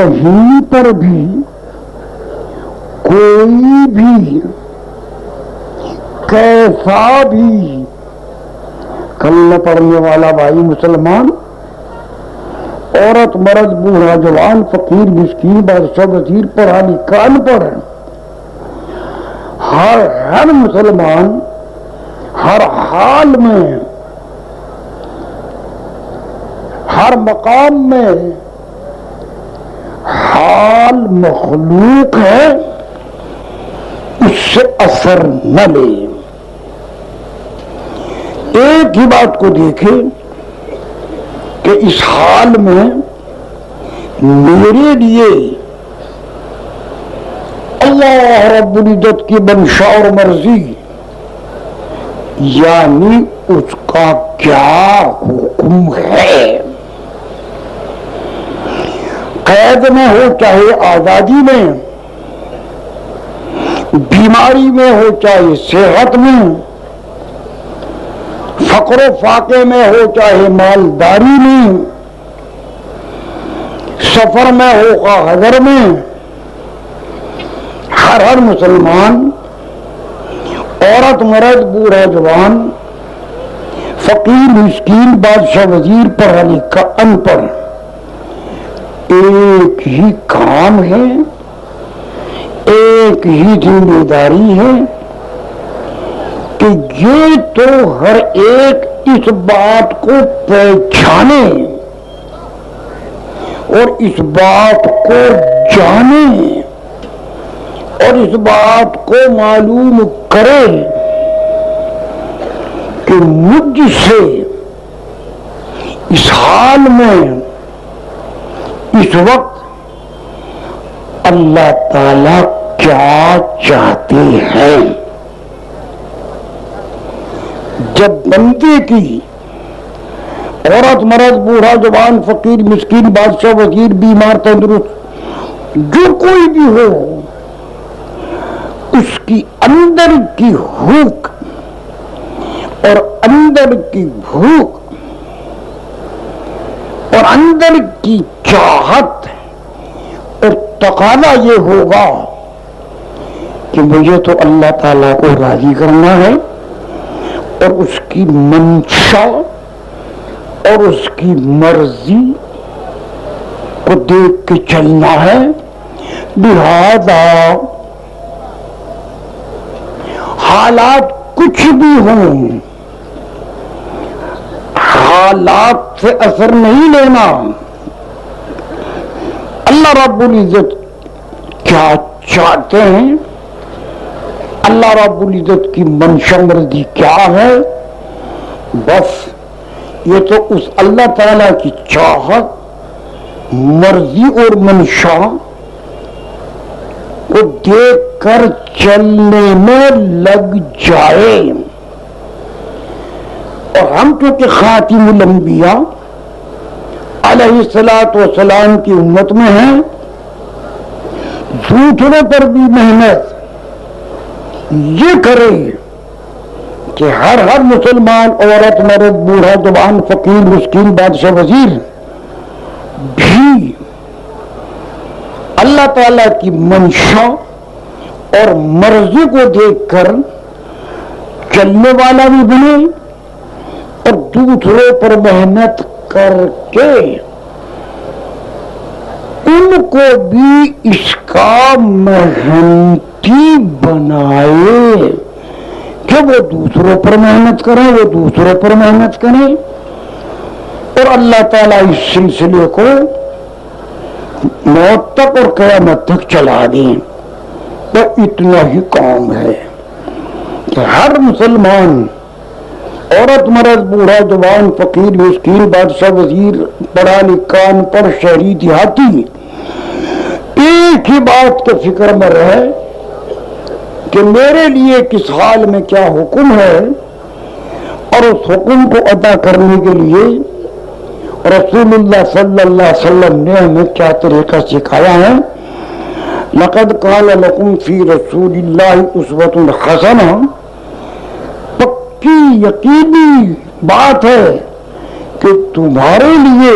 کہیں پر بھی کوئی بھی کیسا بھی کلمہ پڑھنے والا بھائی مسلمان، عورت مرد بوڑھا جوان فقیر مسکین بادشاہ وزیر پڑھا لکھا ان پڑھ، ہر مسلمان ہر حال میں ہر مقام میں حال مخلوق ہے، اس سے اثر نہ لے۔ ایک ہی بات کو دیکھے کہ اس حال میں میرے لیے اللہ رب العزت کی منشا اور مرضی یعنی اس کا کیا حکم ہے، قید میں ہو چاہے آزادی میں، بیماری میں ہو چاہے صحت میں، فقر و فاقے میں ہو چاہے مالداری میں، سفر میں ہو یا حضر میں، ہر مسلمان عورت مرد بوڑھا جوان فقیر مسکین بادشاہ وزیر پڑھا لکھا ان پڑھ، ایک ہی کام ہے، ایک ہی ذمہ داری ہے کہ یہ تو ہر ایک اس بات کو پہچانے اور اس بات کو جانے اور اس بات کو معلوم کرے کہ مجھ سے اس حال میں اس وقت اللہ تعالی کیا چاہتے ہیں۔ جب بندے کی عورت مرد بوڑھا جوان فقیر مسکین بادشاہ وزیر بیمار تندرست جو کوئی بھی ہو، اس کی اندر کی ہوک اور اندر کی بھوک اور اندر کی چاہت اور تقاضا یہ ہوگا کہ مجھے تو اللہ تعالیٰ کو راضی کرنا ہے اور اس کی منشا اور اس کی مرضی کو دیکھ کے چلنا ہے، لہذا حالات کچھ بھی ہوں حالات سے اثر نہیں لینا۔ اللہ رب العزت کیا چاہتے ہیں، اللہ رب العزت کی منشا مرضی کیا ہے، بس یہ تو اس اللہ تعالی کی چاہت مرضی اور منشا کو دیکھ کر چلنے میں لگ جائے۔ اور ہم کیونکہ خاتم الانبیاء علیہ الصلوۃ والسلام کی امت میں ہیں، دوسروں پر بھی محنت یہ کرے کہ ہر مسلمان عورت مرد بوڑھا جوان فقیر مسکین بادشاہ وزیر بھی اللہ تعالی کی منشا اور مرضی کو دیکھ کر چلنے والا بھی بنے اور دوسروں پر محنت کر کے ان کو بھی اس کا محنتی بنائے کہ وہ دوسروں پر محنت کریں، وہ دوسروں پر محنت کریں اور اللہ تعالیٰ اس سلسلے کو موت تک اور قیامت تک چلا دیں۔ تو اتنا ہی کام ہے کہ ہر مسلمان عورت مرد بوڑھا جوان فقیر مسکین بادشاہ وزیر پڑھا لکھا ان پڑھ شہری دیہاتی ایک ہی بات کے فکر میں رہے کہ میرے لیے کس حال میں کیا حکم ہے، اور اس حکم کو ادا کرنے کے لیے رسول اللہ صلی اللہ علیہ وسلم نے ہمیں کیا طریقہ سکھایا ہے۔ لقد قال لکم فی رسول اللہ اسوۃ حسنہ، پکی یقینی بات ہے کہ تمہارے لیے